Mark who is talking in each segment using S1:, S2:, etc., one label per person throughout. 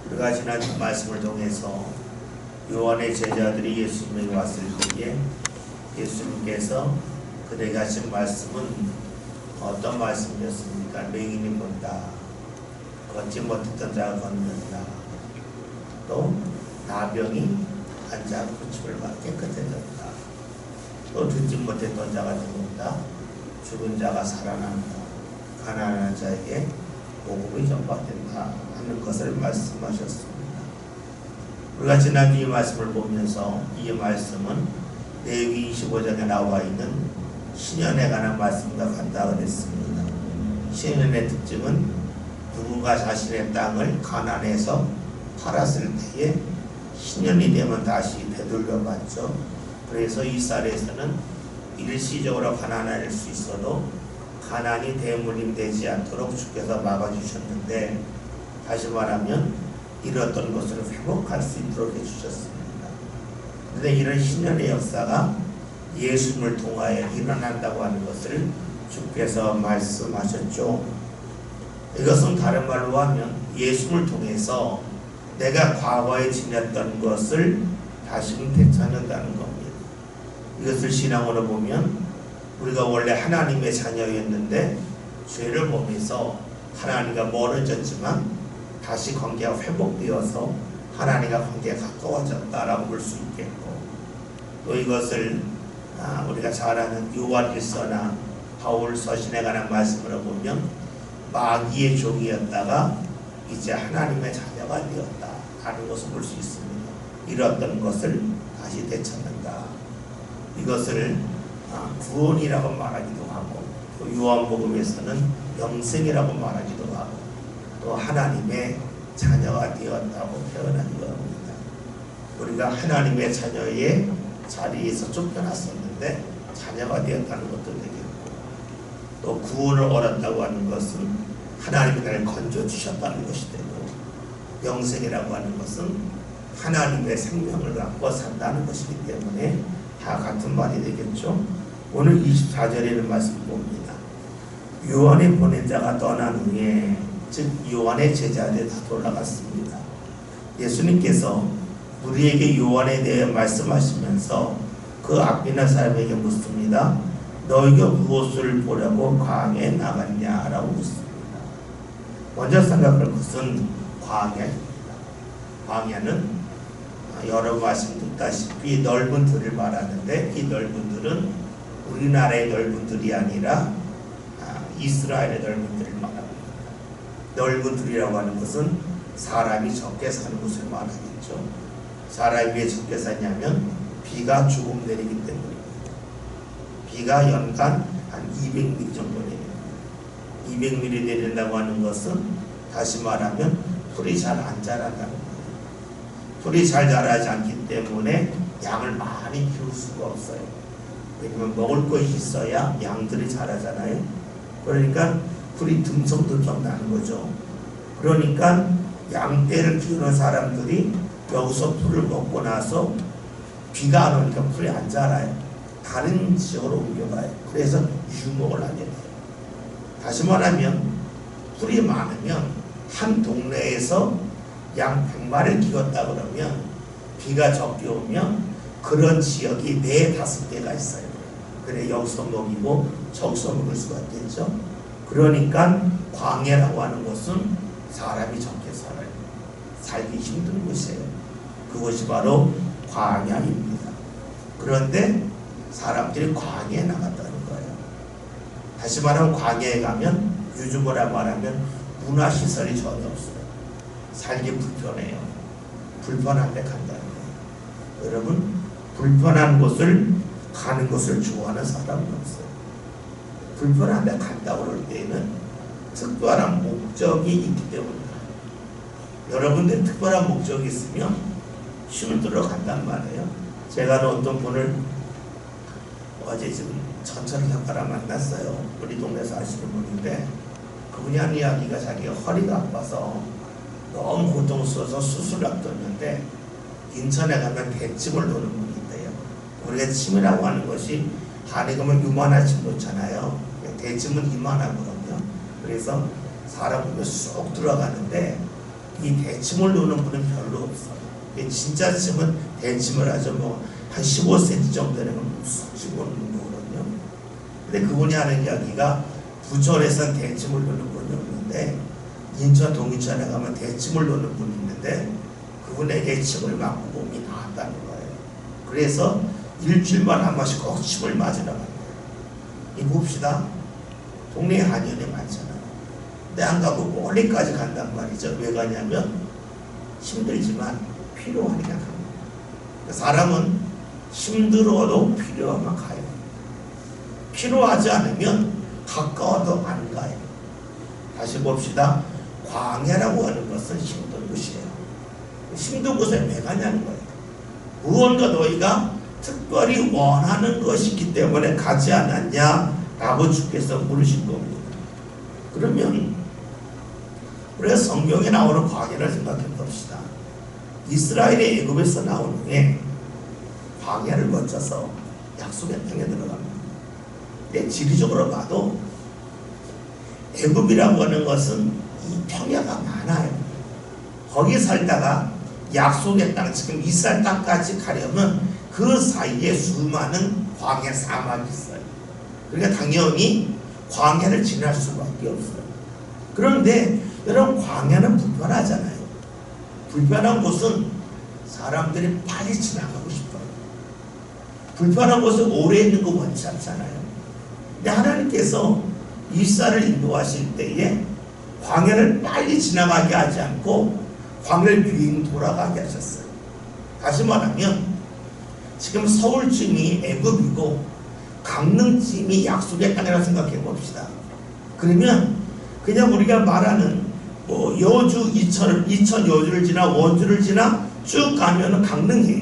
S1: 우리가 지난 말씀을 통해서 요한의 제자들이 예수님에게 왔을 때에 예수님께서 그들에게 하신 말씀은 어떤 말씀이었습니까? 맹인이 본다, 걷지 못했던 자가 걷는다, 또 나병이 앉아 고침을 받아 깨끗해졌다, 또 듣지 못했던 자가 듣는다, 죽은 자가 살아난다, 가난한 자에게 복음이 전파된다 하는 것을 말씀하셨습니다. 우리가 지난주 이 말씀을 보면서 이 말씀은 레위기 25장에 나와 있는 신년에 관한 말씀과 같다 그랬습니다. 신년의 특징은 누군가 자신의 땅을 가나안에서 팔았을 때에 신년이 되면 다시 되돌려 받죠. 그래서 이스라엘에서는 일시적으로 가난할 수 있어도 가난이 대물림되지 않도록 주께서 막아주셨는데, 다시 말하면 잃었던 것을 회복할 수 있도록 해주셨습니다. 그런데 이런 신년의 역사가 예수님을 통하여 일어난다고 하는 것을 주께서 말씀하셨죠. 이것은 다른 말로 하면 예수님을 통해서 내가 과거에 지녔던 것을 다시금 되찾는다는 겁니다. 이것을 신앙으로 보면 우리가 원래 하나님의 자녀였는데 죄를 범해서 하나님과 멀어졌지만 다시 관계가 회복되어서 하나님과 관계가 가까워졌다라고 볼 수 있겠고, 또 이것을 우리가 잘 아는 요한일서나 바울 서신에 관한 말씀으로 보면 마귀의 종이었다가 이제 하나님의 자녀가 되었다 하는 것을 볼 수 있습니다. 잃었던 것을 다시 되찾는다. 이것을 구원이라고 말하기도 하고, 또 요한복음에서는 영생이라고 말하기도 하고, 또 하나님의 자녀가 되었다고 표현하기도 합니다. 우리가 하나님의 자녀의 자리에서 쫓겨났었는데 자녀가 되었다는 것도 되겠고, 또 구원을 얻었다고 하는 것은 하나님이 나를 건져주셨다는 것이 되고, 영생이라고 하는 것은 하나님의 생명을 갖고 산다는 것이기 때문에 다 같은 말이 되겠죠. 오늘 24절에는 말씀 봅니다. 요한의 보낸 자가 떠난 후에, 즉 요한의 제자들이 다 돌아갔습니다. 예수님께서 우리에게 요한에 대해 말씀하시면서 그 앞에 있는 사람에게 묻습니다. 너희가 무엇을 보려고 광야에 나갔냐라고 묻습니다. 먼저 생각할 것은 광야입니다. 광야는 여러 말씀 듣다시피 넓은 들을 말하는데, 이 넓은 들은 우리나라의 넓은 들이 아니라 이스라엘의 넓은 들을 말합니다. 넓은 들이라고 하는 것은 사람이 적게 사는 곳을 말하겠죠. 사람이 왜 적게 사냐면 비가 조금 내리기 때문입니다. 비가 연간 한 200mm 정도 내립니다. 200mm 내린다고 하는 것은 다시 말하면 풀이 잘 안 자란다는 거예요. 풀이 잘 자라지 않기 때문에 양을 많이 키울 수가 없어요. 왜냐면 먹을 것이 있어야 양들이 자라잖아요. 그러니까 풀이 듬성듬성 나는 거죠. 그러니까 양떼를 키우는 사람들이 여기서 풀을 먹고 나서 비가 안 오니까 풀이 안 자라요. 다른 지역으로 옮겨가요. 그래서 유목을 하게 돼요. 다시 말하면 풀이 많으면 한 동네에서 양 100마리를 키웠다 그러면 비가 적게 오면 그런 지역이 4-5개가 있어요. 그래 여기서 먹이고 저기서 먹을 수가 있겠죠. 그러니까 광야라고 하는 것은 사람이 적게 살아요. 살기 힘든 곳이에요. 그것이 바로 광야입니다. 그런데 사람들이 광야에 나갔다는 거예요. 다시 말하면 광야에 가면 요즘으로 말하면 문화시설이 전혀 없어요. 살기 불편해요. 불편한데 간다는 거예요. 여러분, 불편한 곳을 가는 것을 좋아하는 사람은 없어요. 불편한데 간다고 그럴 때에는 특별한 목적이 있기 때문입니다. 여러분들 특별한 목적이 있으면 힘을 들어 간단 말이에요. 제가 어떤 분을 어제 지금 전철 작가라 만났어요. 우리 동네에서 아시는 분인데, 그분이 한 이야기가 자기가 허리가 아파서 너무 고통스러워서 수술을 앞뒀는데 인천에 가면 대침을 도는 분이 있대요. 우리가 침이라고 하는 것이 한에 가면 요만한 침 놓잖아요. 대침은 이만하거든요. 그래서 사람 몸에 쏙 들어가는데 이 대침을 놓는 분은 별로 없어요. 진짜 침은 대침을 하죠. 한 15cm 정도 되는 건 쑥 놓는 거거든요. 근데 그분이 하는 이야기가 부천에서는 대침을 놓는 분이 없는데 인천 동인천에 가면 대침을 놓는 분이 있는데 그분에게 침을 맞고 몸이 나았다는 거예요. 그래서 일주일만 한 번씩 꼭 침을 맞으러 갑니다. 이 봅시다. 동네에 한의원에 많잖아요. 근데 안 가고 멀리까지 간단 말이죠. 왜 가냐면 힘들지만 필요하니까 갑니다. 사람은 힘들어도 필요하면 가요. 필요하지 않으면 가까워도 안 가요. 다시 봅시다. 광야라고 하는 것은 힘든 곳이에요. 힘든 곳에 왜 가냐는 거예요. 무언가 너희가 특별히 원하는 것이기 때문에 가지 않았냐라고 주께서 물으신 겁니다. 그러면 우리가 성경에 나오는 광야를 생각해 봅시다. 이스라엘의 애굽에서 나온 후에 광야를 거쳐서 약속의 땅에 들어갑니다. 근데 지리적으로 봐도 애굽이라고 하는 것은 이 평야가 많아요. 거기 살다가 약속의 땅, 지금 이스라엘 땅까지 가려면 그 사이에 수많은 광야 사막이 있어요. 그러니까 당연히 광야를 지날 수밖에 없어요. 그런데 여러분, 광야는 불편하잖아요. 불편한 곳은 사람들이 빨리 지나가고 싶어요. 불편한 곳에 오래 있는 거 원치 않잖아요. 근데 하나님께서 이스라엘을 인도하실 때에 광야를 빨리 지나가게 하지 않고 광야를 빙 돌아가게 하셨어요. 다시 말하면 지금 서울쯤이 애굽이고 강릉쯤이 약속의 땅이라고 생각해 봅시다. 그러면 그냥 우리가 말하는 여주, 이천 여주를 지나 원주를 지나 쭉 가면은 강릉이에요.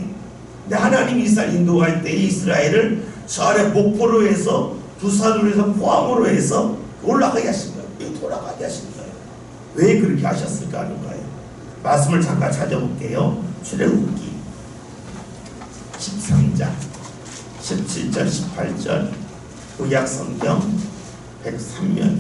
S1: 근데 하나님 이스라엘 인도할 때 이스라엘을 저 아래 목포로 해서 부산으로 해서 포항으로 해서 올라가게 하신 거예요. 돌아가게 하신 거예요. 왜 그렇게 하셨을까 하는 거예요. 말씀을 잠깐 찾아볼게요. 출애굽기 13장 17절 18절 구약성경 103면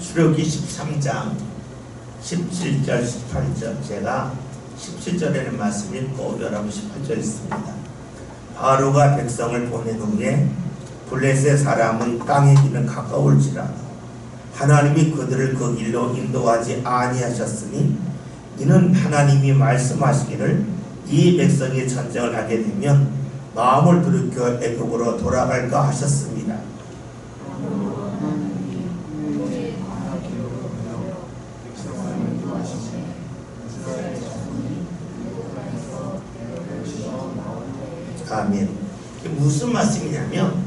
S1: 출애굽기 13장 17절 18절 제가 17절에는 말씀 읽고 여러분 18절 있습니다. 바로가 백성을 보낸 후에 블레셋 사람은 땅에 기는 가까울지라 하나님이 그들을 그 길로 인도하지 아니하셨으니 이는 하나님이 말씀하시기를 이 백성이 전쟁을 하게 되면 마음을 돌이켜 애굽으로 돌아갈까 하셨습니다. 아멘. 무슨 말씀이냐면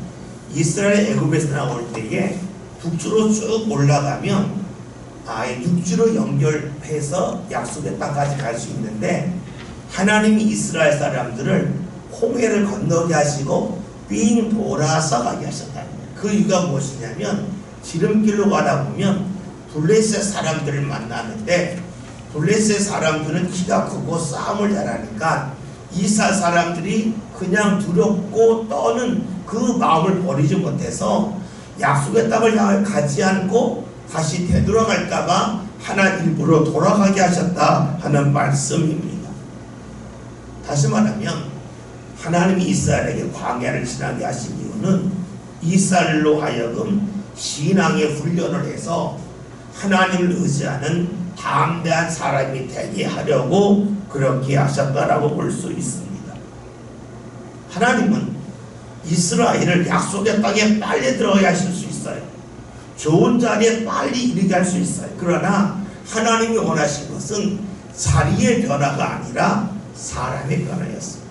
S1: 이스라엘 애굽에서 나올 때에 북주로 쭉 올라가면 육지로 연결해서 약속의 땅까지 갈 수 있는데 하나님이 이스라엘 사람들을 홍해를 건너게 하시고 빙 돌아서 가게 하셨다. 그 이유가 무엇이냐면 지름길로 가다 보면 블레셋 사람들을 만나는데 블레셋 사람들은 키가 크고 싸움을 잘하니까 이스라엘 사람들이 그냥 두렵고 떠는 그 마음을 버리지 못해서 약속의 땅을 향해 가지 않고 다시 되돌아갈까봐 하나 일부러 돌아가게 하셨다 하는 말씀입니다. 다시 말하면 하나님이 이스라엘에게 광야를 지나게 하신 이유는 이스라엘로 하여금 신앙의 훈련을 해서 하나님을 의지하는 담대한 사람이 되게 하려고 그렇게 하셨다라고 볼 수 있습니다. 하나님은 이스라엘을 약속의 땅에 빨리 들어가게 하실 수 있어요. 좋은 자리에 빨리 이르게 할 수 있어요. 그러나 하나님이 원하신 것은 자리의 변화가 아니라 사람의 변화였습니다.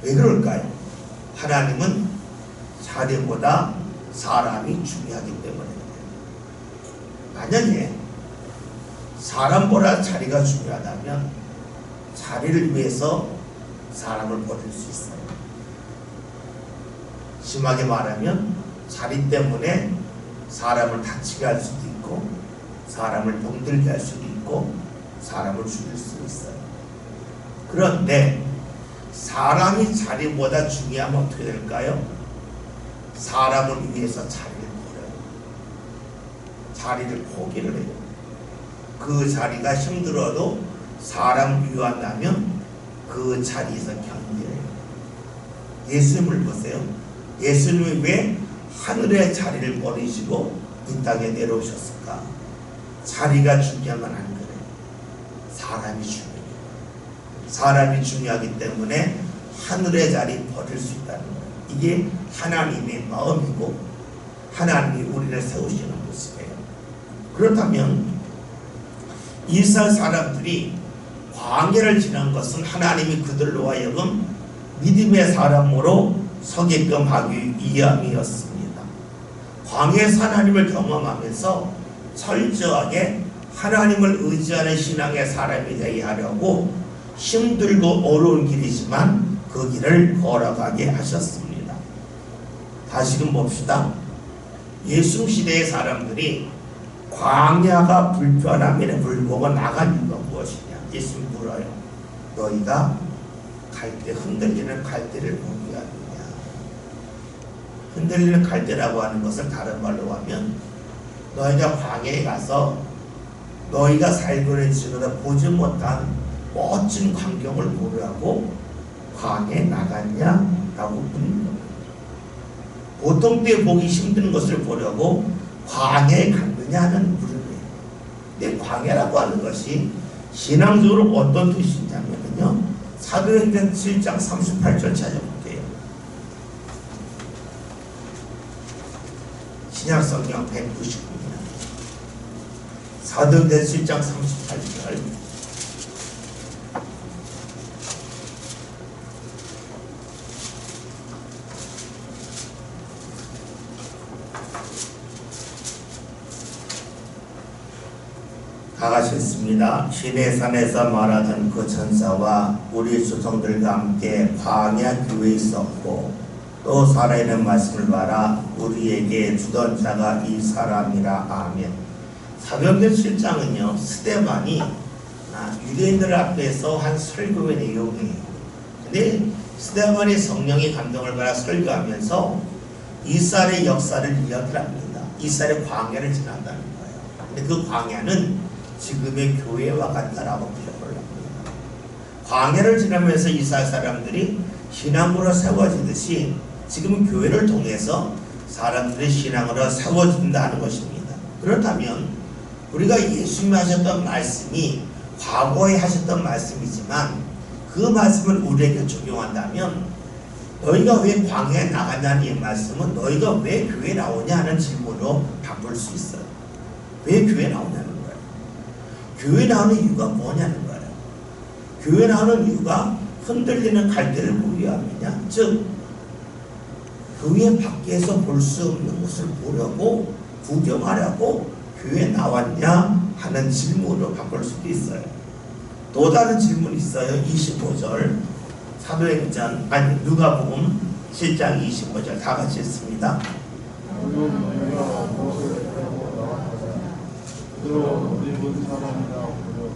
S1: 왜 그럴까요? 하나님은 자리보다 사람이 중요하기 때문입니다. 만약에 사람보다 자리가 중요하다면 자리를 위해서 사람을 버릴 수 있어요. 심하게 말하면 자리 때문에 사람을 다치게 할 수도 있고 사람을 병들게 할 수도 있고 사람을 죽일 수도 있어요. 그런데 사람이 자리보다 중요하면 어떻게 될까요? 사람을 위해서 자리를 버려요. 자리를 포기를 해요. 그 자리가 힘들어도 사람 위한다면 그 자리에서 견뎌요. 예수님을 보세요. 예수님이 왜 하늘의 자리를 버리시고 이 땅에 내려오셨을까? 자리가 중요하면 안 그래요. 사람이 중요해요. 사람이 중요하기 때문에 하늘의 자리 버릴 수 있다는 거예요. 이게 하나님의 마음이고 하나님이 우리를 세우시는 모습이에요. 그렇다면 이스라엘 사람들이 광야를 지난 것은 하나님이 그들로 하여금 믿음의 사람으로 서게끔 하기 위함이었습니다. 광야에서 하나님을 경험하면서 철저하게 하나님을 의지하는 신앙의 사람이 되게 하려고 힘들고 어려운 길이지만 그 길을 걸어가게 하셨습니다. 다시금 봅시다. 예수 시대의 사람들이 광야가 불편함에도 불구하고 나간 이유가 무엇이냐? 예수님 물어요. 너희가 갈대, 흔들리는 갈대를 보기 위함이냐? 흔들리는 갈대라고 하는 것을 다른 말로 하면 너희가 광야에 가서 너희가 살고 있는 지금보다 보지 못한 멋진 광경을 보려고 광야에 나갔냐라고 묻는 겁니다. 보통 때 보기 힘든 것을 보려고 광야에 갔느냐 하는 물음이에요. 근데 광야라고 하는 것이 신앙적으로 어떤 뜻이냐면요, 사도행전 7장 38절 찾아볼게요. 신약성경 199면 사도행전 7장 38절. 다 같이 읽습니다. 시내산에서 말하던 그 천사와 우리 조상들과 함께 광야 교회에 있었고 또 살아있는 말씀을 봐라 우리에게 주던 자가 이 사람이라. 아멘. 사도행전 7장은요 스데반이 유대인들 앞에서 한 설교의 내용이에요. 근데 스데반이 성령의 감동을 받아 설교하면서 이스라엘의 역사를 이야기를 합니다. 이스라엘의 광야를 지난다는 거예요. 근데 그 광야는 지금의 교회와 같다라고 표현을 합니다. 광야를 지나면서 이스라엘 사람들이 신앙으로 세워지듯이 지금 교회를 통해서 사람들이 신앙으로 세워진다는 것입니다. 그렇다면 우리가 예수님이 하셨던 말씀이 과거에 하셨던 말씀이지만 그 말씀을 우리에게 적용한다면 너희가 왜 광야에 나갔냐는 이 말씀은 너희가 왜 교회에 나오냐 하는 질문으로 바꿀 수 있어요. 왜 교회에 나오냐는 거예요. 교회 나오는 이유가 뭐냐는 거예요. 교회 나오는 이유가 흔들리는 갈대를 보기 위함이냐, 즉 교회 밖에서 볼 수 없는 것을 보려고 구경하려고 교회에 나왔냐 하는 질문으로 바꿀 수도 있어요. 또 다른 질문이 있어요. 25절 사도행전 누가복음 7장 25절 다 같이 읽습니다.
S2: 입은 사람이라 부르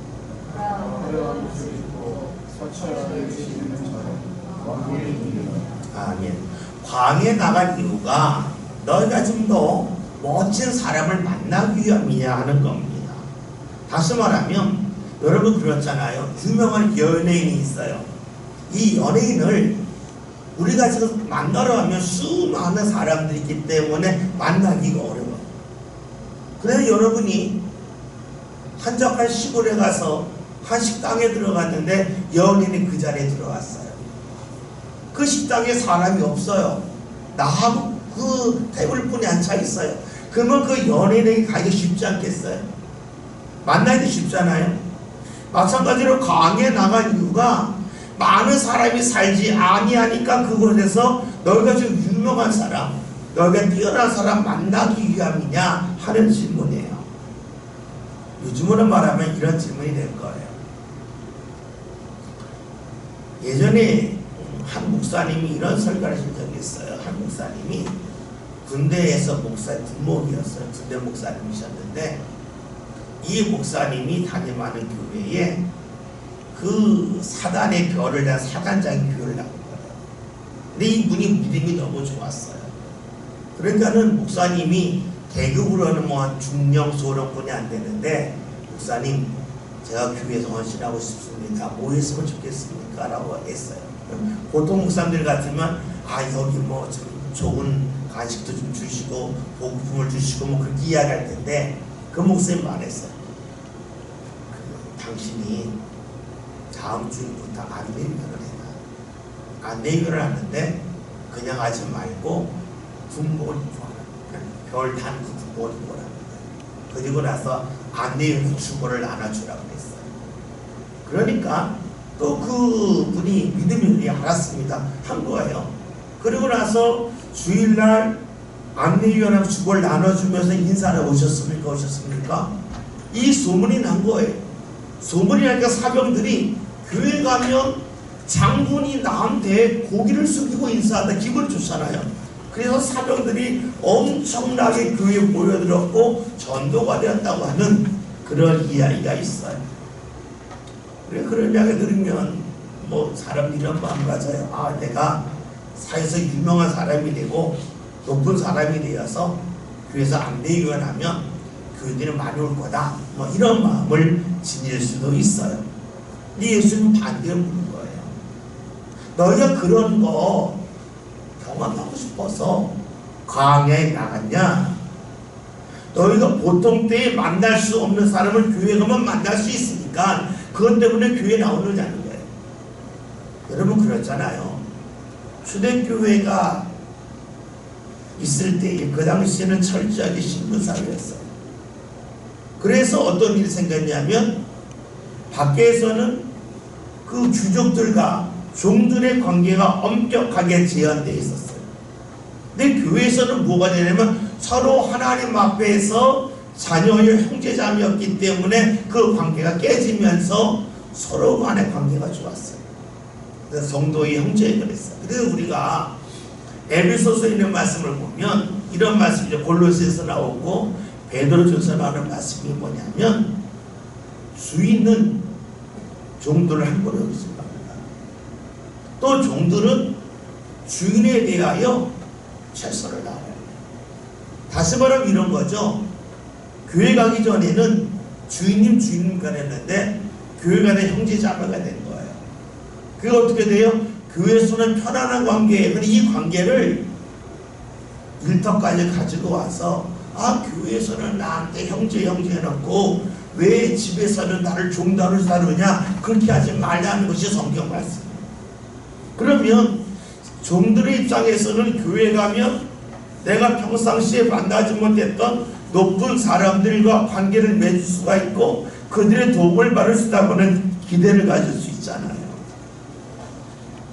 S2: 화려한 옷을 입고 사찰에 계시는 자는 왕궁이니라.
S1: 아멘. 광야에 나간 이유가 너희가 좀 더 멋진 사람을 만나기 위함이냐 하는 겁니다. 다시 말하면 여러분 그렇잖아요. 유명한 연예인이 있어요. 이 연예인을 우리가 지금 만나러 가면 수많은 사람들이 있기 때문에 만나기가 어려워요. 그래서 여러분이 한적한 시골에 가서 한 식당에 들어갔는데 연예인이 그 자리에 들어갔어요. 그 식당에 사람이 없어요. 나하고 그 테이블뿐이 앉아 있어요. 그러면 그 연예인에게 가기 쉽지 않겠어요? 만나기도 쉽잖아요. 마찬가지로 광야에 나간 이유가 많은 사람이 살지 아니하니까 그곳에서 너희가 좀 유명한 사람, 너희가 뛰어난 사람 만나기 위함이냐 하는 질문이에요. 요즘으로 말하면 이런 질문이 될 거예요. 예전에 한 목사님이 이런 설교를 하신 적이 있어요. 한 목사님이 군대에서 군목이었어요. 군대 목사님이셨는데 이 목사님이 담임하는 교회에 그 사단의 별을 다 사단장의 교회를 나온 거예요. 근데 이분이 믿음이 너무 좋았어요. 그러니까는 목사님이 대급으로는 뭐 한 중령 소령분이 안 되는데, 목사님 제가 교회에서 헌신하고 싶습니다. 뭐 했으면 좋겠습니까? 라고 했어요. 보통 목사님들 같으면 여기 뭐 좀 좋은 간식도 좀 주시고 복음을 주시고 뭐 그렇게 이야기할 텐데, 그 목사님 말했어요. 당신이 다음 주부터 안내위원을 해라. 안내위원을 하는데 그냥 하지 말고 군복을 입어라. 별 단구 군복을 입어라. 그리고 나서 안내위원 주보를 나눠주라고 했어요. 그러니까 또 그분이 믿음이 알았습니다. 한 거예요. 그리고 나서 주일날 안내위원하고 주보를 나눠주면서 인사를 오셨습니까? 이 소문이 난 거예요. 소문이 나니까 사병들이 교회 가면 장군이 나한테 고기를 숙이고 인사한다. 기분 좋잖아요. 그래서 사병들이 엄청나게 교회에 모여들었고 전도가 되었다고 하는 그런 이야기가 있어요. 그래, 그런 이야기 들으면 뭐 사람 이런 마음 가져요. 내가 사회에서 유명한 사람이 되고 높은 사람이 되어서 교회에서 안내위원 하면 교인들이 많이 올 거다. 뭐 이런 마음을 지닐 수도 있어요. 근데 예수님은 반대로 묻는 거예요. 너희가 그런 거 경험하고 싶어서 광야에 나갔냐? 너희가 보통 때에 만날 수 없는 사람을 교회 가면 만날 수 있으니까 그것 때문에 교회에 나오느냐는 거예요. 여러분 그렇잖아요. 초대교회가 있을 때에 그 당시에는 철저하게 신분사회였어요. 그래서 어떤 일이 생겼냐면 밖에서는 그 귀족들과 종들의 관계가 엄격하게 제한되어 있었어요. 근데 교회에서는 뭐가 되냐면 서로 하나님 앞에서 자녀의 형제자매였기 때문에 그 관계가 깨지면서 서로 간의 관계가 좋았어요. 그래서 성도의 형제가 그랬어요. 그래서 우리가 에베소서에 있는 말씀을 보면 이런 말씀이죠. 골로새에서 나오고 베드로전서 나오는 말씀이 뭐냐면 주인은 종들을 함부로 여기지 말라. 또 종들은 주인에 대하여 최선을 다하라. 다시 말하면 이런 거죠. 교회 가기 전에는 주인님 그랬는데 교회 간의 형제자매가 된 거예요. 그게 어떻게 돼요? 교회에서는 편안한 관계예요. 근데 이 관계를 일터까지 가지고 와서 교회에서는 나한테 형제 해놓고 왜 집에서는 나를 종다로 다루냐? 그렇게 하지 말라는 것이 성경 말씀이에요. 그러면 종들의 입장에서는 교회 가면 내가 평상시에 만나지 못했던 높은 사람들과 관계를 맺을 수가 있고 그들의 도움을 받을 수 있다고는 기대를 가질 수 있잖아요.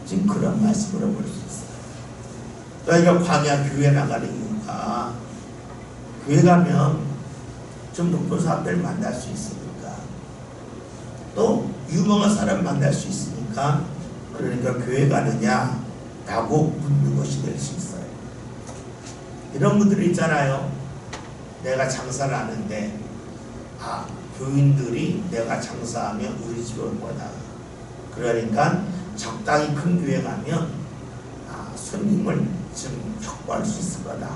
S1: 지금 그런 말씀으로 볼 수 있어요. 저희가 광야 교회 나가는 이유가 교회 가면 좀 높은 사람들 만날 수 있으니까 또 유명한 사람 만날 수 있으니까 그러니까 교회 가느냐 라고 묻는 것이 될 수 있어요. 이런 분들이 있잖아요. 내가 장사를 하는데 교인들이 내가 장사하면 우리 집에 올 거다. 그러니까 적당히 큰 교회 가면 손님을 좀 확보할 수 있을 거다.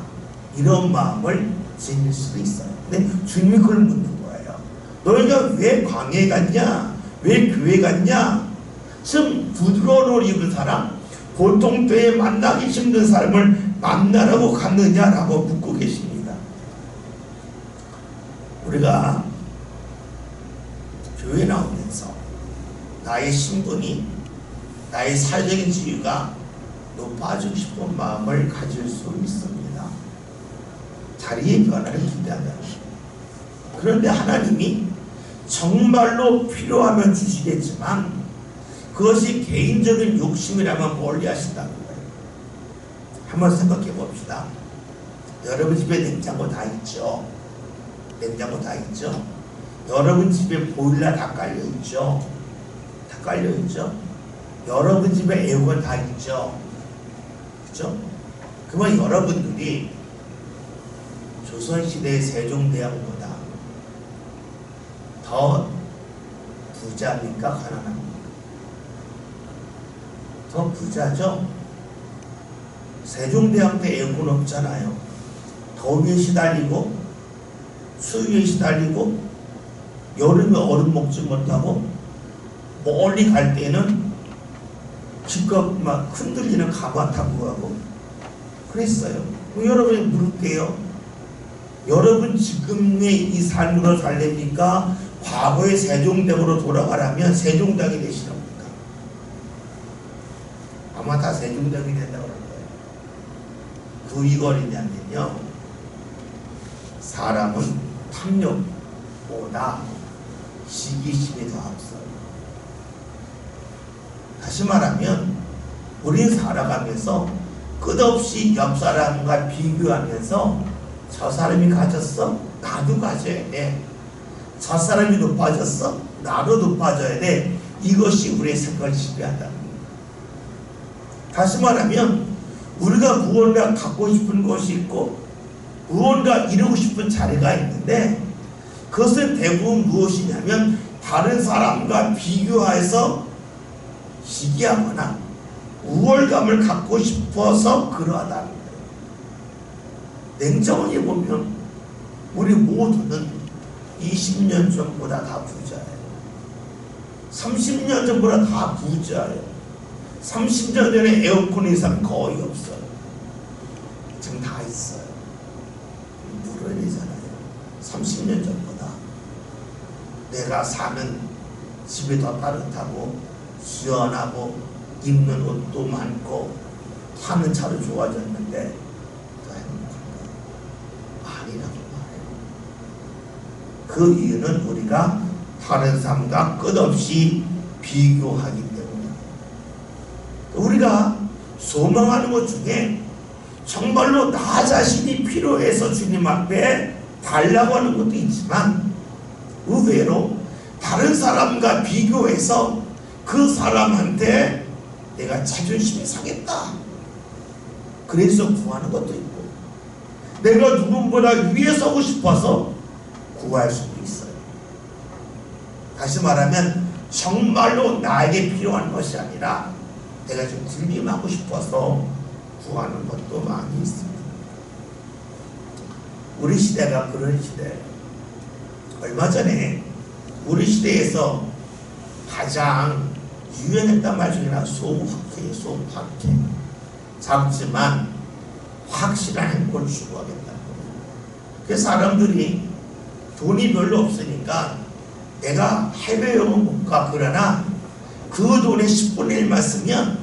S1: 이런 마음을 지닐 수도 있어요. 근데 주님이 그걸 묻는 거예요. 너희가 왜 광야에 갔냐? 왜 교회 갔냐? 좀 부드러운 옷 입은 사람, 보통 때에 만나기 힘든 사람을 만나라고 갔느냐라고 묻고 계십니다. 우리가 교회 나오면서 나의 신분이, 나의 사회적인 지위가 높아지고 싶은 마음을 가질 수 있습니다. 자리의 변화를 기대한다. 그런데 하나님이 정말로 필요하면 주시겠지만 그것이 개인적인 욕심이라면 멀리 하신다는 거예요. 한번 생각해 봅시다. 여러분 집에 냉장고 다 있죠? 냉장고 다 있죠? 여러분 집에 보일러 다 깔려 있죠? 다 깔려 있죠? 여러분 집에 에어컨 다 있죠? 그죠? 그러면 여러분들이 조선시대의 세종대왕보다 더 부자입니까? 가난합니까? 더 부자죠. 세종대왕때 에어컨 없잖아요. 더위에 시달리고 추위에 시달리고 여름에 얼음 먹지 못하고 멀리 갈 때는 기껏 막 흔들리는 가마 타고 가고 그랬어요. 여러분이 물을게요. 여러분 지금의 이 삶으로 살려니까 과거의 세종대왕으로 돌아가라면 세종대왕이 되시랍니까? 아마 다 세종대왕이 된다고 그럴 거예요. 그 이거리냐면요, 사람은 탐욕보다 시기심이 더 앞서요. 다시 말하면 우리는 살아가면서 끝없이 옆 사람과 비교하면서 저 사람이 가졌어? 나도 가져야 돼. 저 사람이 높아졌어? 나도 높아져야 돼. 이것이 우리의 생각을 지배한다는 겁니다. 다시 말하면 우리가 무언가 갖고 싶은 것이 있고 무언가 이루고 싶은 자리가 있는데 그것은 대부분 무엇이냐면 다른 사람과 비교해서 시기하거나 우월감을 갖고 싶어서 그러하다는 거예요. 냉정하게 보면 우리 모두는 20년 전보다 다 부자예요. 30년 전보다 다 부자예요. 30년 전에 에어컨 이상 거의 없어요. 지금 다 있어요. 물론이잖아요. 30년 전보다 내가 사는 집이 더 따뜻하고 시원하고 입는 옷도 많고 타는 차도 좋아졌는데 더 행복한가? 아니라고 말해요. 그 이유는 우리가 다른 사람과 끝없이 비교하기 때문에 우리가 소망하는 것 중에 정말로 나 자신이 필요해서 주님 앞에 달라고 하는 것도 있지만 의외로 다른 사람과 비교해서 그 사람한테 내가 자존심이 상했다 그래서 구하는 것도 있고 내가 누군보다 위에 서고 싶어서 구할 수도 있어요. 다시 말하면 정말로 나에게 필요한 것이 아니라 내가 좀 군림하고 싶어서 구하는 것도 많이 있습니다. 우리 시대가 그런 시대예요. 얼마 전에 우리 시대에서 가장 유행했단 말 중에 하나 소확행, 소확행. 작지만 확실한 행복을 추구하겠다는 거예요. 그 사람들이 돈이 별로 없으니까 내가 해외여행은 못 가. 그러나 그 돈의 10분의 1만 쓰면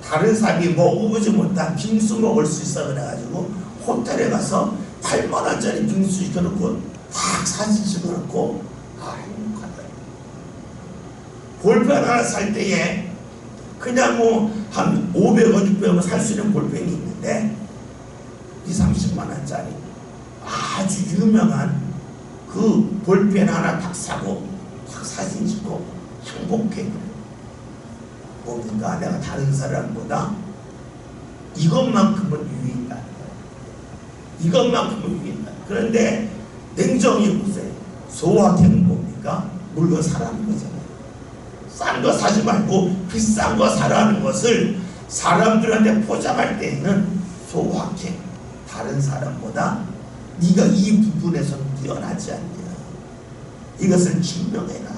S1: 다른 사람이 먹어보지 못한 빙수 먹을 수 있어. 그래가지고 호텔에 가서 8만원짜리 빙수 시켜놓고 딱 사진 찍어놓고 행복하다. 볼펜 하나 살 때에 그냥 뭐 한 500원, 600원 살 수 있는 볼펜이 있는데 20-30만원짜리 아주 유명한 그 볼펜 하나 딱 사고 딱 사진 찍고 행복해. 뭡니까? 내가 다른 사람보다 이것만큼은 위에 있다. 이것만큼은 위에 있다. 그런데 냉정히 보세요. 소확행은 뭡니까? 물건 사라는 거잖아요. 싼 거 사지 말고 비싼 거 사라는 것을 사람들한테 포장할 때에는 소확행, 다른 사람보다 네가 이 부분에서는 뛰어나지 않냐. 이것을 증명해라.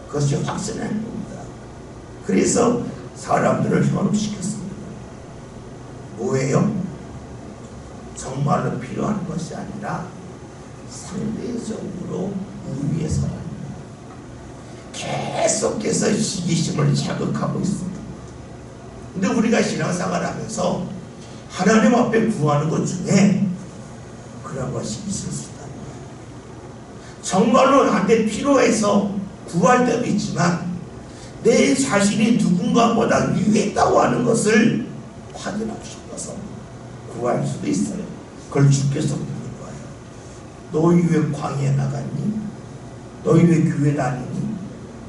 S1: 그것이 확신하는 겁니다. 그래서 사람들을 현혹시켰습니다. 뭐예요? 정말로 필요한 것이 아니라 상대적으로 우위에 서라. 계속해서 시기심을 자극하고 있습니다. 근데 우리가 신앙생활을 하면서 하나님 앞에 구하는 것 중에 그런 것이 있을 수 있다. 정말로 나한테 필요해서 구할 때도 있지만 내 자신이 누군가보다 위에 있다고 하는 것을 확인하고 싶어서 구할 수도 있어요. 그걸 주께서 묻는 거예요. 너희 왜 광야에 나갔니? 너희 왜 교회 다니니?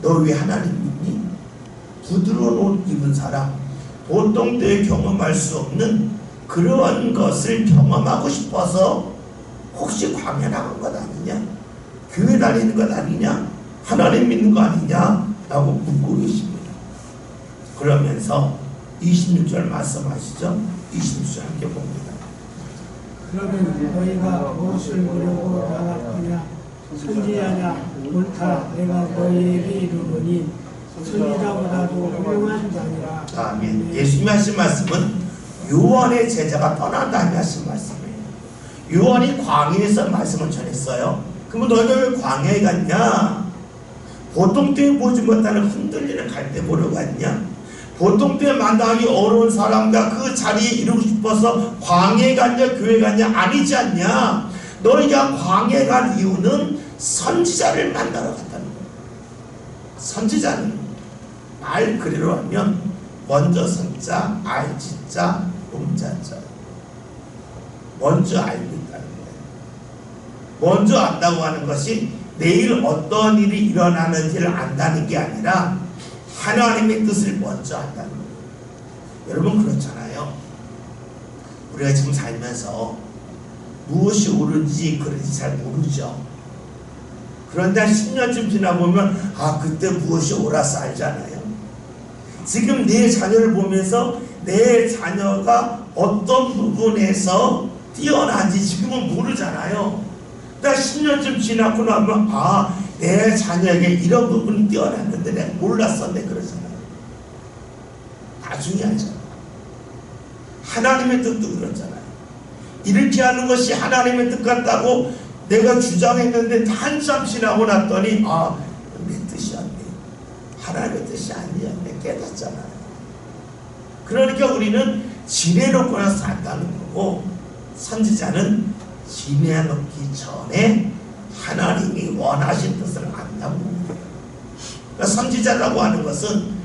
S1: 너 왜 하나님 믿니? 부드러운 옷 입은 사람, 보통 때에 경험할 수 없는 그러한 것을 경험하고 싶어서 혹시 광야 나간 것 아니냐? 교회 다니는 것 아니냐? 하나님 믿는 거 아니냐? 라고 묻고 계십니다. 그러면서 26절 말씀하시죠. 26절 함께 봅니다.
S3: 그러면 너희가 무엇을 보려고 나왔느냐? 선지자냐? 옳다. 내가 너희에게 이르노니 선지자보다도 훌륭한 자니라.
S1: 아멘. 예수님이 하신 말씀은 요한의 제자가 떠난다 하신 말씀이에요. 요한이 광야에서 말씀을 전했어요. 그러면 너희가 왜 광야에 갔냐? 보통 때에 보지 못하는 흔들리는 갈대 보러 갔냐? 보통 때에 만나기 어려운 사람과 그 자리에 이루고 싶어서 광야에 갔냐 교회 갔냐? 아니지 않냐? 너희가 광야에 간 이유는 선지자를 만나러 갔다는 거예요. 선지자는 말 그대로 하면 먼저 선자, 알지자, 음자자. 먼저 알고 있다는 거예요. 먼저 안다고 하는 것이 내일 어떤 일이 일어나는지를 안다는 게 아니라 하나님의 뜻을 먼저 안다는 거예요. 여러분 그렇잖아요. 우리가 지금 살면서 무엇이 옳은지 그런지 잘 모르죠. 그런데 10년쯤 지나보면 그때 무엇이 옳아서 알잖아요. 지금 내 자녀를 보면서 내 자녀가 어떤 부분에서 뛰어난지 지금은 모르잖아요. 그러니까 10년쯤 지나고 나면 내 자녀에게 이런 부분이 뛰어났는데 내가 몰랐었네 그러잖아요. 다 중요하죠. 하나님의 뜻도 그렇잖아요. 이렇게 하는 것이 하나님의 뜻 같다고 내가 주장했는데 한참 지나고 났더니 내 뜻이었네. 하나님의 뜻이 아니었네. 깨닫잖아요. 그러니까 우리는 지내놓고 나서 산다는 거고 선지자는 지내놓기 전에 하나님이 원하신 뜻을 안다고 합니다. 그러니까 선지자라고 하는 것은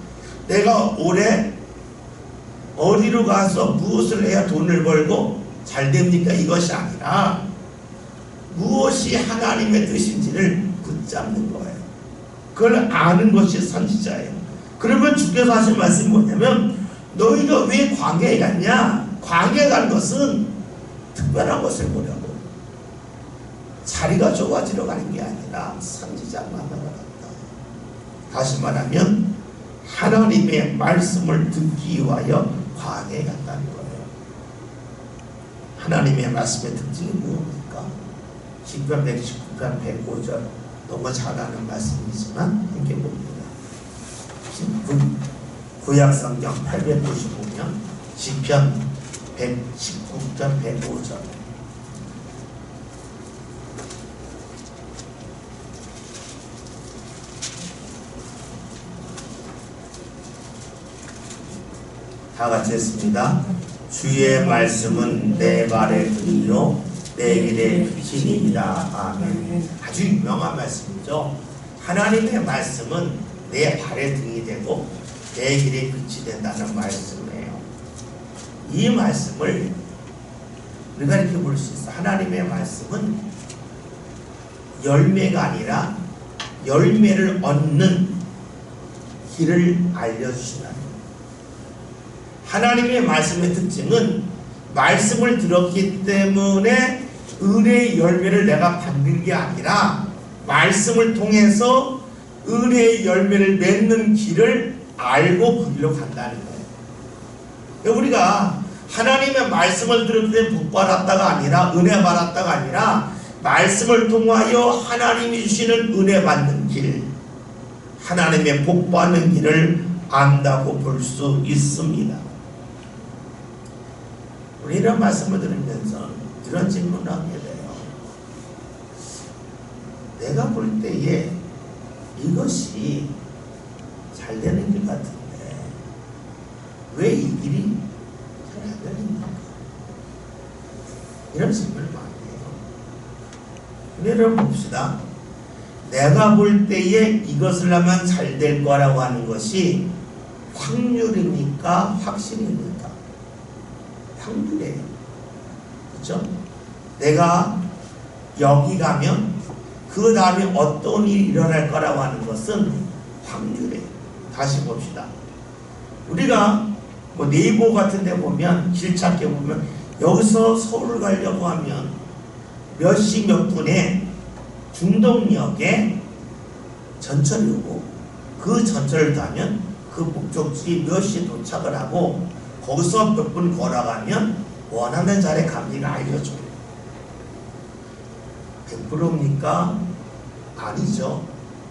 S1: 내가 올해 어디로 가서 무엇을 해야 돈을 벌고 잘 됩니까? 이것이 아니라 무엇이 하나님의 뜻인지를 붙잡는 거예요. 그걸 아는 것이 선지자예요. 그러면 주께서 하신 말씀이 뭐냐면 너희가 왜 광야에 갔냐? 광야에 간 것은 특별한 것을 보려고 자리가 좋아지러 가는 게 아니라 선지자 만나러 갔다. 다시 말하면 하나님의 말씀을 듣기 위하여 광야에 갔다는 거예요. 하나님의 말씀의 특징이 무엇입니까? 시편 119편 105절 너무 잘 아는 말씀이지만 함께 봅니다. 구약성경 895년 시편 119편 105절 다 같이 했습니다. 주의 말씀은 내 발의 등이요 내 길의 빛이니이다. 아멘. 아주 유명한 말씀이죠. 하나님의 말씀은 내 발의 등이 되고 내 길의 빛이 된다는 말씀이에요. 이 말씀을 우리가 이렇게 볼 수 있어. 하나님의 말씀은 열매가 아니라 열매를 얻는 길을 알려주신다는 거예요. 하나님의 말씀의 특징은 말씀을 들었기 때문에 은혜의 열매를 내가 받는 게 아니라 말씀을 통해서 은혜의 열매를 맺는 길을 알고 그 길로 간다는 거예요. 우리가 하나님의 말씀을 들을 때 복 받았다가 아니라 은혜 받았다가 아니라 말씀을 통하여 하나님이 주시는 은혜 받는 길, 하나님의 복 받는 길을 안다고 볼 수 있습니다. 우리 이런 말씀을 들으면서 이런 질문을 하게 돼요. 내가 볼 때에 이것이 잘 되는 길 같은데 왜 이 길이 잘 안 되는가? 이런 질문을 많이 해요. 여러분 봅시다. 내가 볼 때에 이것을 하면 잘 될 거라고 하는 것이 확률입니까? 확신입니까? 확률이에요. 그렇죠? 내가 여기 가면 그 다음에 어떤 일이 일어날 거라고 하는 것은 확률이에요. 다시 봅시다. 우리가 뭐 네이버 같은 데 보면 길 찾기 보면 여기서 서울 가려고 하면 몇 시 몇 분에 중동역에 전철이 오고 그 전철을 타면 그 목적지 몇 시에 도착을 하고 거기서 몇 분 걸어가면 원하는 자리에 갑니를 알려줘요. 100%입니까? 아니죠.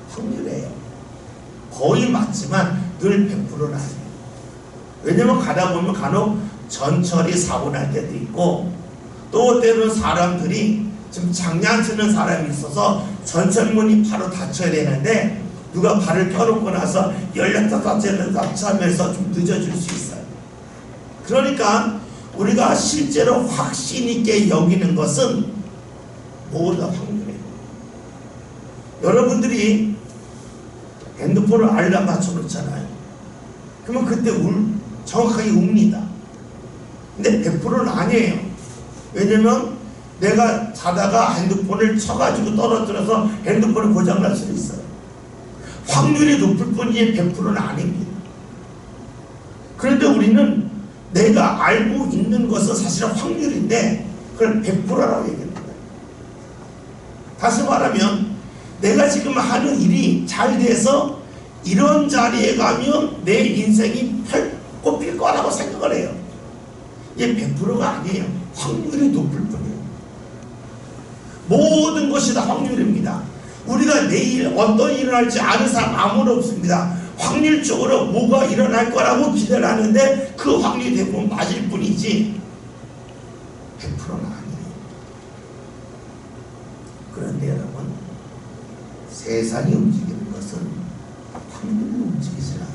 S1: 확률이에요. 거의 맞지만 늘 100%는 아니에요. 왜냐면 가다 보면 간혹 전철이 사고 날 때도 있고, 또 때로는 사람들이 지금 장난치는 사람이 있어서 전철문이 바로 닫혀야 되는데 누가 발을 펴놓고 나서 열렸다 닫혔다 하면서 좀 늦어질 수 있어요. 그러니까 우리가 실제로 확신 있게 여기는 것은 모두 다 확률이에요. 여러분들이 핸드폰을 알람 맞춰 놓잖아요. 그러면 그때 정확하게 웁니다. 근데 100%는 아니에요. 왜냐면 내가 자다가 핸드폰을 쳐가지고 떨어뜨려서 핸드폰이 고장날 수도 있어요. 확률이 높을 뿐이지 100%는 아닙니다. 그런데 우리는 내가 알고 있는 것은 사실은 확률인데 그걸 100%라고 얘기합니다. 다시 말하면 내가 지금 하는 일이 잘 돼서 이런 자리에 가면 내 인생이 꼽힐 거라고 생각을 해요. 이게 100%가 아니에요. 확률이 높을 뿐이에요. 모든 것이 다 확률입니다. 우리가 내일 어떤 일을 할지 아는 사람 아무도 없습니다. 확률적으로 뭐가 일어날 거라고 기대를 하는데 그 확률이 대부분 맞을 뿐이지 100%는 아니에요. 그런데 여러분, 세상이 움직이는 것은 확률로 움직이지 않아요.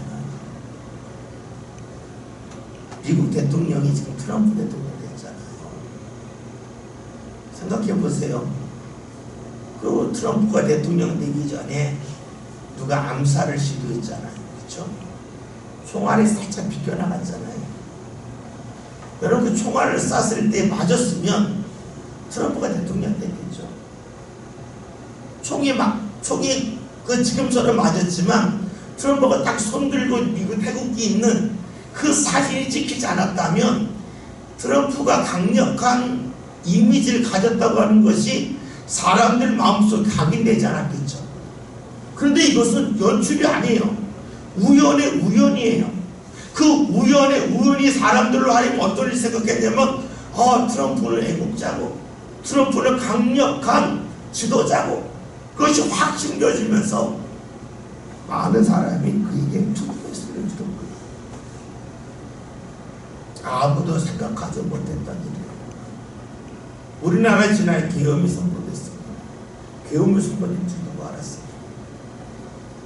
S1: 미국 대통령이 지금 트럼프 대통령 됐잖아요. 생각해 보세요. 그 트럼프가 대통령 되기 전에 누가 암살을 시도했잖아요. 그렇죠? 총알이 살짝 비껴나갔잖아요. 여러분, 그 총알을 쐈을 때 맞았으면 트럼프가 대통령 됐겠죠. 총이 그 지금처럼 맞았지만 트럼프가 딱 손 들고 미국 태국기 있는 그 사진이 찍히지 않았다면 트럼프가 강력한 이미지를 가졌다고 하는 것이 사람들 마음속에 각인되지 않았겠죠. 그런데 이것은 연출이 아니에요. 우연의 우연이에요. 그 우연의 우연이 사람들로 하여금 어떤 일을 생각했냐면 트럼프는 애국자고 트럼프는 강력한 지도자고 그것이 확 심겨지면서 많은 사람이 그에게 투표했을지도 몰라요. 아무도 생각하지 못했던 일이에요. 우리나라에 지난해 계엄이 선포됐습니다. 계엄이 선포된 줄 누가 알았어요.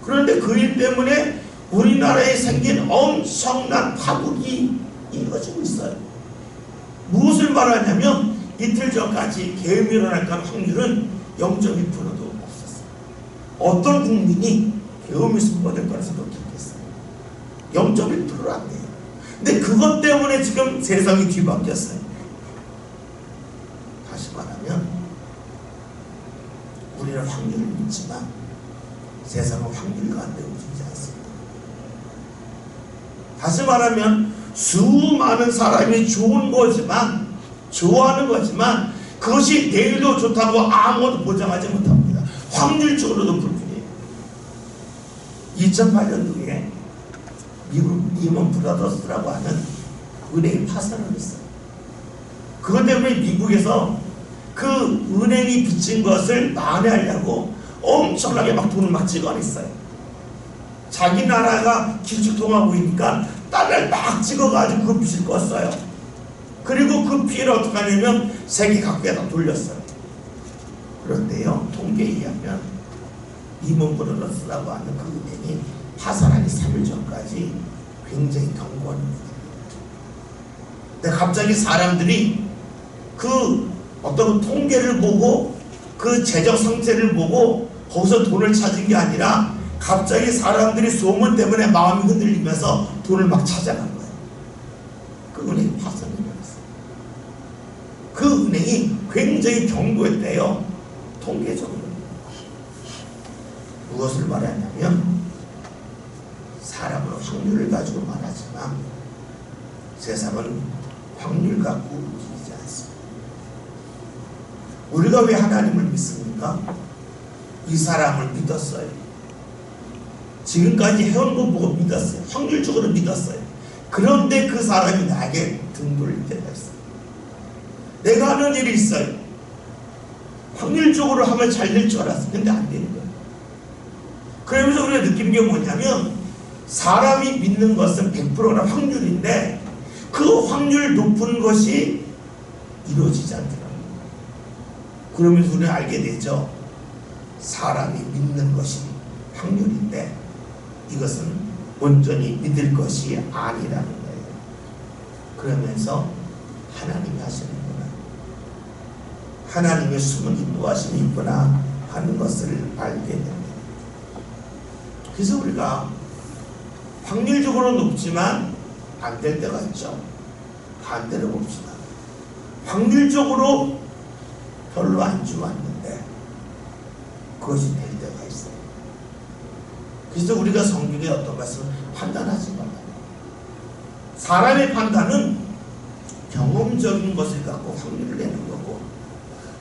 S1: 그런데 그 일 때문에 우리나라에 생긴 엄청난 파국이 이루어지고 있어요. 무엇을 말하냐면 이틀 전까지 계엄이 일어날 확률은 0.2%도 없었어요. 어떤 국민이 계엄이 선포될 거라 생각했겠어요? 0.1%도 안 돼요. 근데 그것 때문에 지금 세상이 뒤바뀌었어요. 다시 말하면 우리는 확률을 믿지만 세상은 확률 가운데 움직이지 않습니다. 다시 말하면 수많은 사람이 좋은 거지만 좋아하는 거지만 그것이 내일도 좋다고 아무것도 보장하지 못합니다. 확률적으로도 불분이에요. 2008년도에 미국 리먼 브라더스라고 하는 은행이 파산을 했어요. 그것 때문에 미국에서 그 은행이 빚진 것을 만회하려고 엄청나게 막 돈을 막 찍어냈어요. 자기 나라가 기축통화고 있으니까 달러를 막 찍어가지고 그 빚을 껐어요. 그리고 그 피해를 어떻게 하냐면 세계 각국에다 돌렸어요. 그런데요, 통계에 의하면 리먼 브라더스라고 하는 그 은행이 파산하기 3일 전까지 굉장히 견고한 은행입니다. 근데 갑자기 사람들이 그 어떤 통계를 보고 그 재정 상태를 보고 거기서 돈을 찾은 게 아니라 갑자기 사람들이 소문 때문에 마음이 흔들리면서 돈을 막 찾아간 거예요. 그 은행이 파산이 일어났어요. 그 은행이 굉장히 견고했대요. 통계적으로. 무엇을 말하냐면 사람은 확률을 가지고 말하지만 세상은 확률 갖고 움직이지 않습니다. 우리가 왜 하나님을 믿습니까? 이 사람을 믿었어요. 지금까지 해온 거 보고 믿었어요. 확률적으로 믿었어요. 그런데 그 사람이 나에게 등 돌릴 때가 있어요. 내가 하는 일이 있어요. 확률적으로 하면 잘 될 줄 알았어. 근데 안 되는 거예요. 그러면서 우리가 느끼는 게 뭐냐면 사람이 믿는 것은 100%나 확률인데 그 확률 높은 것이 이루어지지 않더라고요. 그러면서 우리는 알게 되죠. 사람이 믿는 것이 확률인데 이것은 온전히 믿을 것이 아니라는 거예요. 그러면서 하나님이 하시는구나, 하나님의 숨은 인도하심이 있구나 하는 것을 알게 됩니다. 그래서 우리가 확률적으로 높지만 안 될 때가 있죠. 반대로 봅시다. 확률적으로 별로 안 좋았는데 그것이 될 때가 있어요. 그래서 우리가 성경에 어떤 말씀을 판단하지 말라. 사람의 판단은 경험적인 것을 갖고 확률을 내는 거고,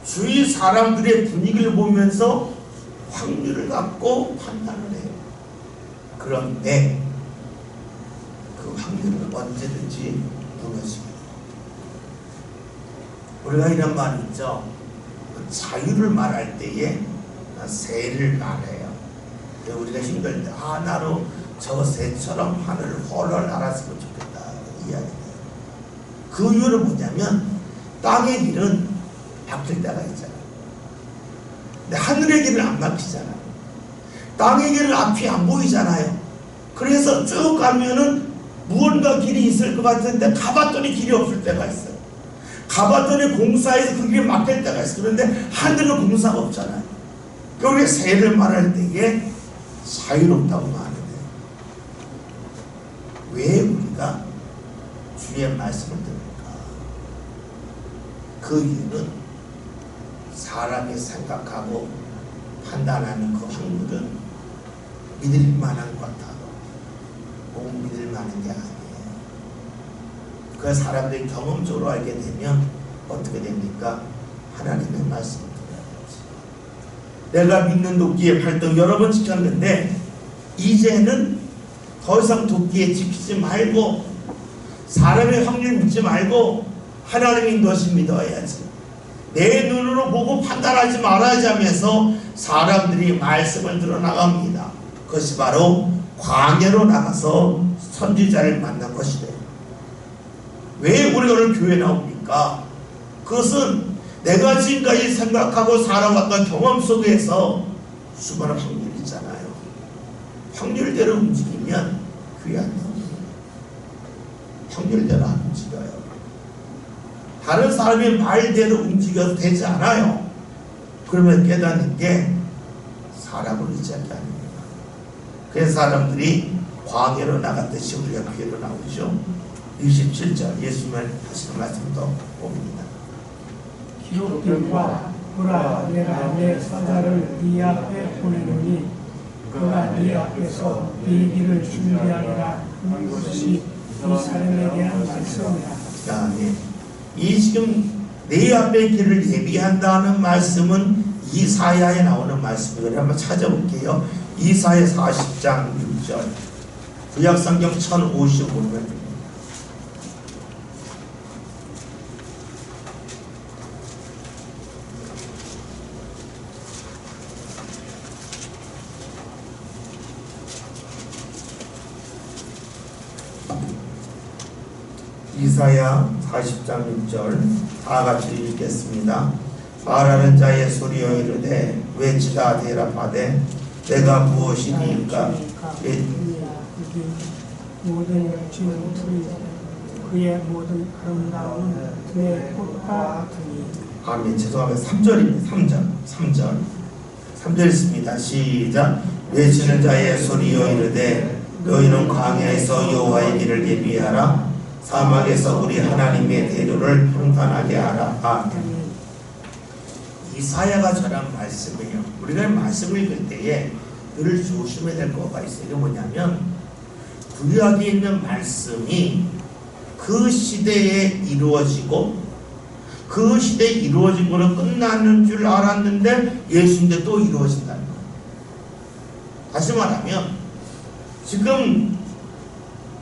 S1: 주위 사람들의 분위기를 보면서 확률을 갖고 판단을 해요. 그런데 그 확률은 언제든지 무너집니다. 우리가 이런 말이 있죠. 자유를 말할 때에 새를 말해요. 우리가 힘들 때 나로 저 새처럼 하늘을 헐헐 날았으면 좋겠다 이야기해요. 그 이유는 뭐냐면 땅의 길은 막힐 때가 있잖아요. 근데 하늘의 길은 안 막히잖아요. 땅의 길은 앞이 안 보이잖아요. 그래서 쭉 가면은 무언가 길이 있을 것 같은데 가봤더니 길이 없을 때가 있어요. 가봤더니 공사에서 그 길이 막힐 때가 있어요. 그런데 하늘은 공사가 없잖아요. 그러니까 우리가 새를 말할 때에 자유롭다고 말하는데 왜 우리가 주의 말씀을 듣는가? 그 이유는 사람이 생각하고 판단하는 그 확률은 믿을 만한 것 같아도 꼭 믿을 만한 게 아니에요. 그 사람들이 경험적으로 알게 되면 어떻게 됩니까? 하나님의 말씀을 들어야지. 내가 믿는 도끼에 발등 여러 번 지켰는데 이제는 더 이상 도끼에 지키지 말고 사람의 확률 믿지 말고 하나님인 것을 믿어야지. 내 눈으로 보고 판단하지 말아야지 하면서 사람들이 말씀을 들어 나갑니다. 그것이 바로 광야로 나가서 선지자를 만난 것이래요. 왜 우리가 오늘 교회에 나옵니까? 그것은 내가 지금까지 생각하고 살아왔던 경험 속에서 수많은 확률이 있잖아요. 확률대로 움직이면 교회 안 나옵니다. 확률대로 안 움직여요. 다른 사람의 말대로 움직여도 되지 않아요. 그러면 깨닫는 게 사람을 의지할 게 아닙니다. 그래서 사람들이 광야로 나갔듯이 우리가 교회로 나오죠. 27절 예수님을 하시는 말씀도 봅니다.
S3: 기록된 바 보라 내가 내 사자를 네 앞에 보내노니 그가 네 앞에서 네 길을 준비하리라 하는 것이 이 사람에 대한 말씀이다.
S1: 네. 이 지금 내 앞에 길을 예비한다는 말씀은 이사야에 나오는 말씀이거든요. 한번 찾아볼게요. 이사야 40장 6절 구약성경 1055면 이사야 40장 6절 다같이 읽겠습니다. 말하는 자의 소리여 이르되 외치다 대답하되 내가 무엇이니까
S3: 모든 열심을 그의 모든 아름다움은 그의 꽃과 같으니.
S1: 아멘. 죄송합니다. 3절입니다. 3절 있습니다. 시작. 외치는 자의 소리여 이르되 너희는 광야에서 여호와의 길을 예비하라. 사막에서 우리 하나님의 대로를 평탄하게 하라. 아멘. 이사야가 전한 말씀이에요. 우리가 말씀을 읽을 때에 늘 조심해야 될 거가 있어요. 이게 뭐냐면 구약에 있는 말씀이 그 시대에 이루어지고 그 시대에 이루어진 거는 끝나는 줄 알았는데 예수님도 또 이루어진다는 거예요. 다시 말하면 지금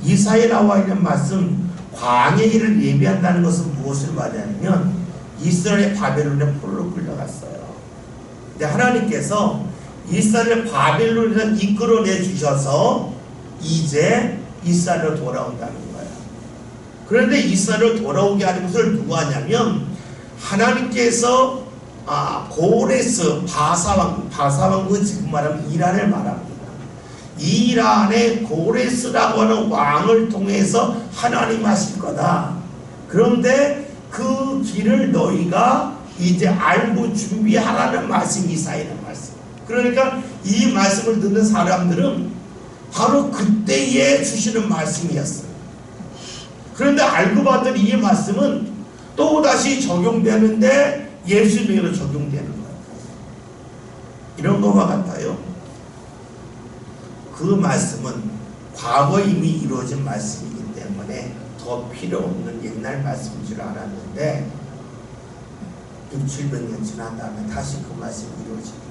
S1: 이사야에 나와 있는 말씀 광야의 길을 예비한다는 것은 무엇을 말하냐면 이스라엘의 바벨론의 포로로 끌려갔어요. 근데 하나님께서 이스라엘을 바벨론에서 이끌어내 주셔서 이제 이스라엘로 돌아온다는 거예요. 그런데 이스라엘로 돌아오게 하는 것을 누가 하냐면 하나님께서 고레스 바사왕 지금 말하면 이란을 말합니다. 이란의 고레스라고 하는 왕을 통해서 하나님 하실 거다. 그런데 그 길을 너희가 이제 알고 준비하라는 말씀이 이사야의 말씀. 그러니까 이 말씀을 듣는 사람들은 바로 그때에 주시는 말씀이었어요. 그런데 알고 봤더니 이 말씀은 또다시 적용되는데 예수님으로 적용되는 거예요. 이런 것과 같아요. 그 말씀은 과거에 이미 이루어진 말씀이기 때문에 더 필요 없는 옛날 말씀인 줄 알았는데 600~700년 지난 다음에 다시 그 말씀이 이루어집니다.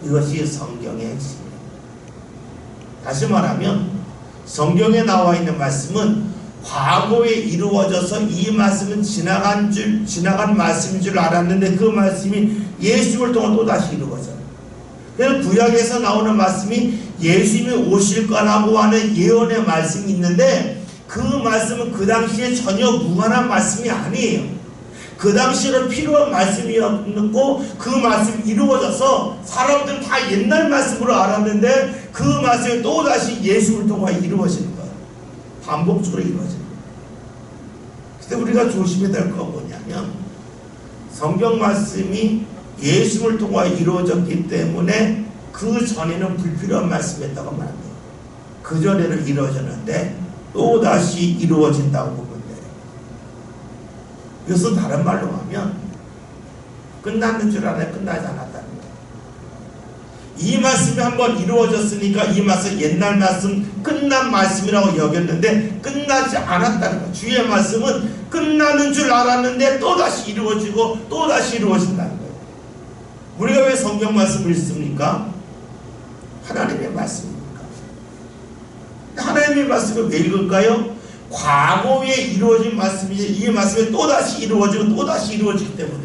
S1: 이것이 성경의 핵심이에요. 다시 말하면 성경에 나와 있는 말씀은 과거에 이루어져서 이 말씀은 지나간 말씀인 줄 알았는데 그 말씀이 예수님을 통해 또다시 이루어져요. 그래서 구약에서 나오는 말씀이 예수님이 오실 거라고 하는 예언의 말씀이 있는데 그 말씀은 그 당시에 전혀 무관한 말씀이 아니에요. 그 당시로 필요한 말씀이었고 그 말씀이 이루어져서 사람들은 다 옛날 말씀으로 알았는데 그 말씀이 또다시 예수를 통해 이루어지는 거예요. 반복적으로 이루어지는 거예요. 근데 우리가 조심해야 될 건 뭐냐면 성경 말씀이 예수를 통해 이루어졌기 때문에 그 전에는 불필요한 말씀이었다고 하면 안 돼요. 그 전에는 이루어졌는데 또다시 이루어진다고 보면 돼요. 이것은 다른 말로 하면 끝났는 줄 알아야 끝나지 않았다는 거예요. 이 말씀이 한번 이루어졌으니까 이 말씀 옛날 말씀 끝난 말씀이라고 여겼는데 끝나지 않았다는 거예요. 주의 말씀은 끝나는 줄 알았는데 또다시 이루어지고 또다시 이루어진다는 거예요. 우리가 왜 성경 말씀을 읽습니까? 하나님의 말씀입니까? 하나님의 말씀을 왜 읽을까요? 과거에 이루어진 말씀이지 이 말씀이 또다시 이루어지고 또다시 이루어지기 때문에.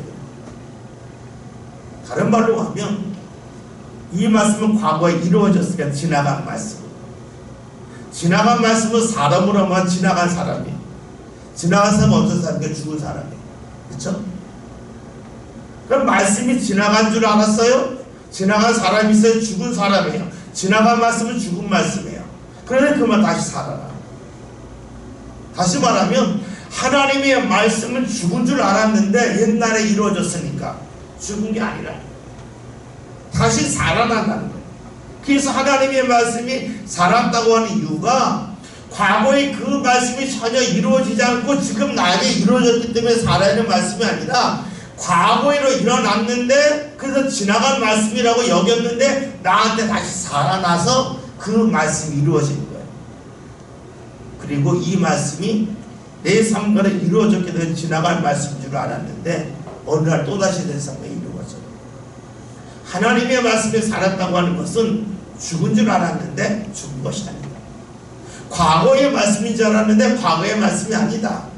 S1: 다른 말로 하면 이 말씀은 과거에 이루어졌으니까 지나간 말씀. 지나간 말씀은 사람으로 하면 지나간 사람이에요. 지나간 사람은 어떤 사람이에요? 죽은 사람이에요. 그렇죠? 그럼 말씀이 지나간 줄 알았어요? 지나간 사람이 있어요? 죽은 사람이에요. 지나간 말씀은 죽은 말씀이에요. 그러면 그만 다시 살아나. 다시 말하면 하나님의 말씀은 죽은 줄 알았는데 옛날에 이루어졌으니까 죽은 게 아니라 다시 살아난다는 거예요. 그래서 하나님의 말씀이 살았다고 하는 이유가 과거에 그 말씀이 전혀 이루어지지 않고 지금 나에게 이루어졌기 때문에 살아있는 말씀이 아니라 과거에로 일어났는데 그래서 지나간 말씀이라고 여겼는데 나한테 다시 살아나서 그 말씀이 이루어지는 거예요. 그리고 이 말씀이 내 삶 가운데 이루어졌기 때문에 지나간 말씀인 줄 알았는데 어느 날 또다시 내 삶에 이루어져요. 하나님의 말씀에 살았다고 하는 것은 죽은 줄 알았는데 죽은 것이 아니다. 과거의 말씀인 줄 알았는데 과거의 말씀이 아니다.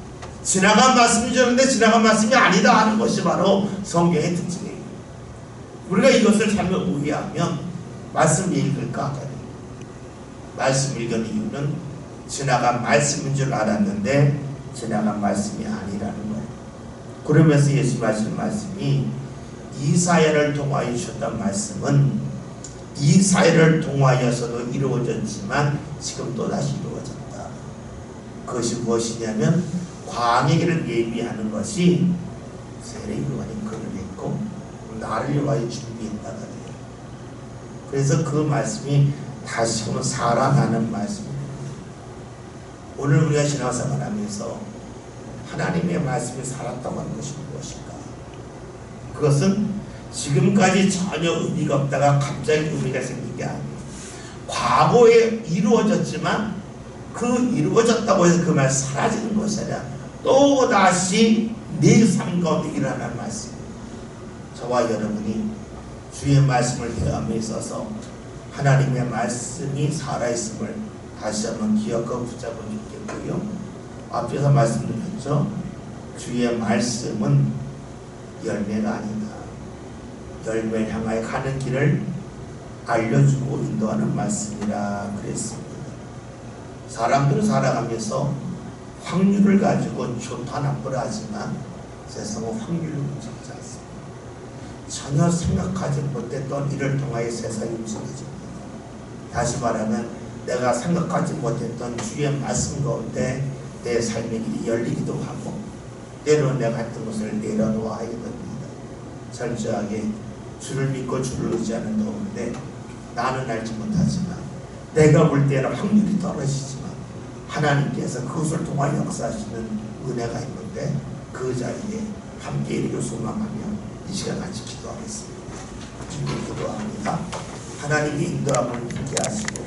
S1: 지나간 말씀인 줄 알았는데 지나간 말씀이 아니다 하는 것이 바로 성경의 특징이에요. 우리가 이것을 잘못 오해하면 말씀 읽을까 하거든요. 말씀 읽은 이유는 지나간 말씀인 줄 알았는데 지나간 말씀이 아니라는 거예요. 그러면서 예수 하시는 말씀이 이사야를 통하여 주셨던 말씀은 이사야를 통하여서도 이루어졌지만 지금 또다시 이루어졌다. 그것이 무엇이냐면 광야의 길을 예비하는 것이 세례 요한이 글을 읽고 나를 위하여 준비했다가 돼요. 그래서 그 말씀이 다시 한번 살아나는 말씀입니다. 오늘 우리가 신앙생활 하면서 하나님의 말씀이 살았다고 하는 것이 무엇일까? 그것은 지금까지 전혀 의미가 없다가 갑자기 의미가 생긴 게 아니에요. 과거에 이루어졌지만 그 이루어졌다고 해서 그 말 사라지는 것이 아니라 또다시 내 삶 가운데 일어나는 말씀. 저와 여러분이 주의 말씀을 대함에 있어서 하나님의 말씀이 살아있음을 다시 한번 기억하고 붙잡으면 좋겠고요. 앞에서 말씀드렸죠. 주의 말씀은 열매가 아니다. 열매를 향하여 가는 길을 알려주고 인도하는 말씀이라 그랬습니다. 사람들은 살아가면서 확률을 가지고 좋다 나쁘다 하지만 세상은 확률로 움직이지 않습니다. 전혀 생각하지 못했던 일을 통하여 세상이 움직여집니다. 다시 말하면 내가 생각하지 못했던 주의 말씀 가운데 내 삶의 길이 열리기도 하고 때로는 내가 했던 것을 내려놓아야 됩니다. 철저하게 주를 믿고 주를 의지하는 가운데 나는 알지 못하지만 내가 볼 때는 확률이 떨어지지만 하나님께서 그것을 통하여 역사하시는 은혜가 있는데 그 자리에 함께 이르기를 소망하며 이 시간 같이 기도하겠습니다. 주님 기도합니다. 하나님이 인도함을 있게 하시고